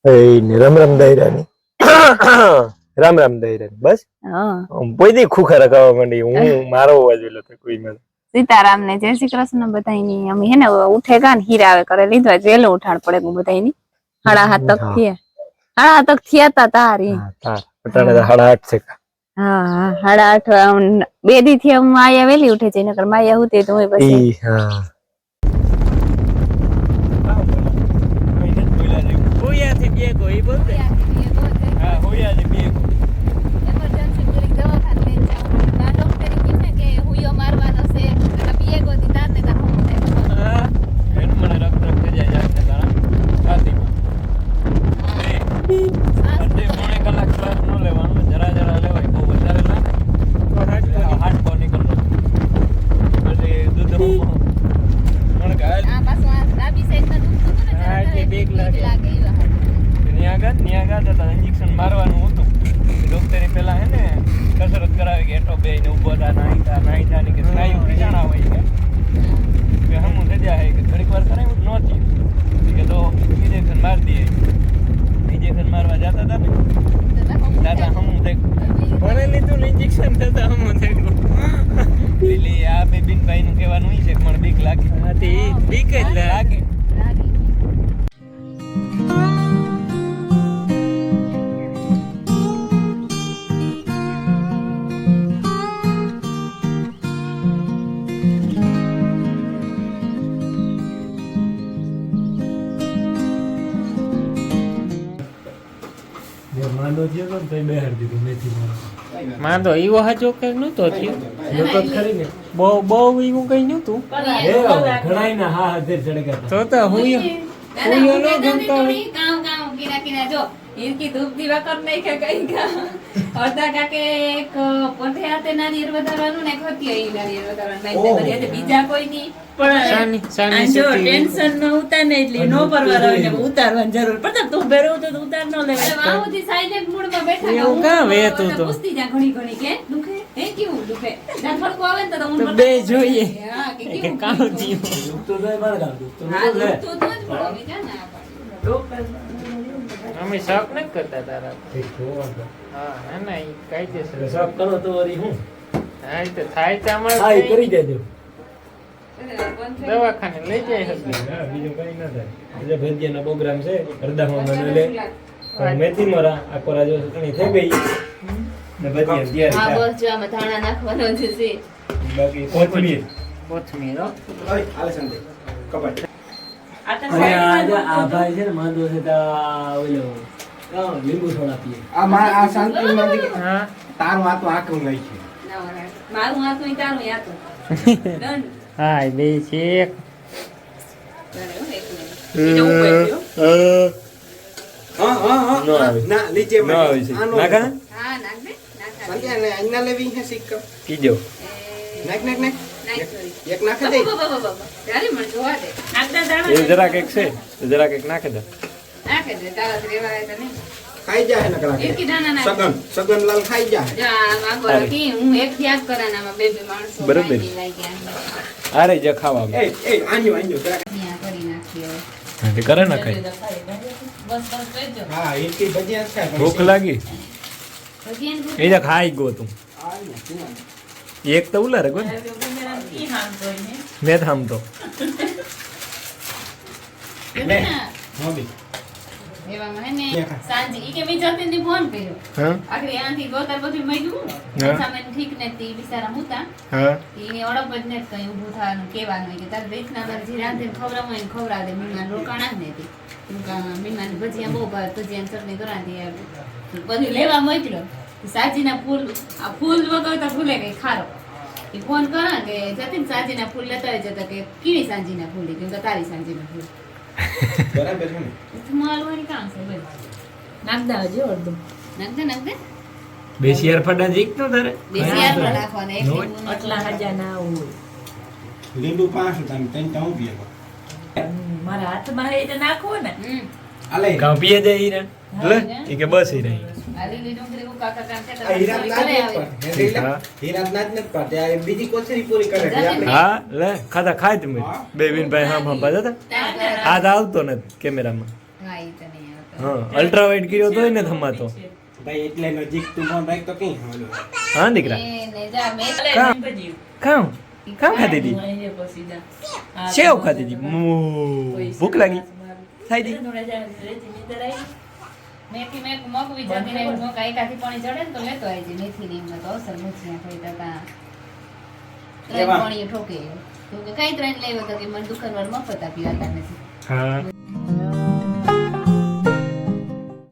રામ રામ દાયરાની રામ રામ દાયરાની બસ પોઈથી ખુખા રખાવા માંડી હું મારો અવાજ એલો તો કોઈ મને સીતારામ ને જય શ્રી કૃષ્ણ બધાઈની અમે હે ને ઉઠેગા ને હીરા આવે કરે લીધો વેલો ઉઠાડ પડે બધાઈની 7:30 થયા 7:30 થયા તા તારી પટાણે 8:30 છે હા 8:30 બે દી થી હું આયા વેલી ઉઠે છે નકર માયા હોતી તો હું પછી હા इंजेक्शन मारवानुं हतुं डॉक्टरे पेला है ने कसरत करावी के एटो बेने उभो था नाई था के स्नायु खींचाणा होय के हम थे जा है के घड़ी बार कराव्યું नहोती के तो इंजेक्शन मार दिए इंजेक्शन मारवा जाता था ने दादा हम देख ભણે લીધું इंजेक्शन થતા हम देख એટલે આ બેબીન ભાઈ નું કહેવાનું ઈ છે કે મને બીક લાગે હાથી બીક જ લાગે માંદો થયો તો તઈ બહાર દીધું મેથી માંદો ઈવો હાજો કે નતો થયો નતો ખરી ને બહુ ઈવું કઈ નતું ઘણાઈ ના હા હાજર ચડ્યા તો હું નો ગમતો गांव किना जो इनकी धूप दीवा कर नहीं के कहीं का और दादा के एक पोते आते नारियल बताવાનું ને ખોતી આઈ નારિયેળ बताવાનું નહીં તો એટલે બીજા કોઈ ની પણ સાની જો ટેન્શન ન ઉતાર ને એટલે નો પરવાર આવે ને ઉતારવાની જરૂર પડે તું બેરો તો ઉતાર ન લે વાહુથી સાઇલેન્ટ મૂડ માં બેઠા એવું કા વે તું તો પૂછતી જા ઘણી ઘણી કે દુખે હે કેવું દુખે ના ફડકો આવે ને તો હું બે જોઈએ હા કે કામ થયું તો જાય માર ગામ તો હા તો જ પડો બીજા ના ડોક્ટર અમે શોક ન કરતા તારા એક જોવા હા ના ઈ કાઈ દે છે સબ કરો તો વરી હું હા ઈ તો થાય તો અમાર હા ઈ કરી દેજો દવાખાને લઈ જાય હસબી હા બીજું કઈ ના થાય એટલે ભેજિયાનો પ્રોગ્રામ છે અડધામાં મને લે મેથી મરા આકોરા જો ચટણી થઈ ગઈ ને ભેજિયા તૈયાર હા બસ જો આમાં ધાણા નાખવાનો છે બાકી કોથમીર હો ઓય આલે સંદે કપાટ આ તો આ ભાઈ છે ને માંદો છે તા ઓલો લીંબુ સોડા પીએ આ શાંતિ માં હા તારું આ તો આકું લઈ છે મારું હાથ નહીં તારું યાતો દંડ હા બે છે એક ના નીચે નો આવે છે નાખા હા નાખ દે નાખ સંધ્યા ને અન્ના લેવી છે સિક્કો કીજો નાખ નાખ નાખ એક નાખે દે ત્યારે મને જોવા દે નાખતા એ દાણા જરાક એક છે જરાક એક નાખે દે નાખે દે તારા રેવા તો નહીં ખાઈ જાય ને કરા એક દાણા નાખ સગન લાલ ખાઈ જાય જા માંગો કી હું એક યાદ કરાનામાં બે બે માણસો બરાબર. લઈ ગયા આરે જે ખાવા એ આન્યો અહીંયા કરી નાખ્યો એટલે કરે ના ખાય બસ બસ બેજો હા એકી ભજીયા છે ભૂખ લાગી ભજીયાને એ જા ખાઈ ગયો તું એક તો ઉલા રે ગો ને મેં થામ તો મોબી એવામાં હે ને સાંજે ઈ કે મે જતે ને ફોન કર્યો હા આખરી આંથી ગોતર બધું મળ્યું સામે ઠીક નથી બિચારા મુતા હા ઈ ઓળખ જ ને કઈ ઊભું થવાનું કેવાનું કે તાર રીતના તાર જે રાંધીને ખવડાવવું હોય ને ખવડાવે દે મીના રોકાણા જ નથી મીનાની ભજીયા બહુ ભાવે ભજીયાની ચટણી કરાવી બધું લેવા મોકલ્યો સાજીના ફૂલ આ ફૂલ વગર તો ફૂલે કઈ ખારો એ ફોન કરા કે જતીન સાજીના ફૂલ લેતા હોય જતા કે કીડી સાજીના ફૂલ કેમ કે તારી સાજીના ફૂલ બરાબર છે ને માલવાની કામ છે ભાઈ નાખતા હજી અડધું નાખ દે બે શિયાર ફડા જીક તો તારે દેશી યાર પર નાખવાના એક લીંબુ આટલા હજા ના હોય લીંબુ 5 તમે તઈ તો હું પીએ મારા હાથમાં એ તો નાખવો ને આલે કાં પીએ દે હીરા લે ઈ કે બસ હીરા આ લીલી ડુંગળી કો કાકા કામ છે આ હીરા ના જ પાડે હીરા ના જ પાડે આ બીજી કોથળી પૂરી કરે છે આપણે હા લે ખાતા ખાય તમે બે વિન ભાઈ હા હા બાજા આ આવતો ને કેમેરામાં હા ઈ તો નહીં આવતો હા અલ્ટ્રા વાઇડ કર્યો તોય ને થમાતો ભાઈ એટલે નજીક તું ફોન રાખ તો કઈ હાલો હા દીકરા એને જા મેં કામ ભજીયું. કામ કામ ખાતી હતી હું અહીંયા પછી જા. આ સેવ ખાતી હતી કોઈ ભૂખ લાગી ખાઈ દી થોડા જા રેતી નીંદર આવી. મેથી મેં મગવી જતી રહી મોકા એકાથી પાણી ચડે ને તો લેતો આવી છે મેથી ની તો અસર મૂછિયા થઈ તકા એવા. પાણી ઠોકે તો કે કઈ ત્રણ લેવો તો કે મને દુકાનવાર મફત આપી હતા નથી હા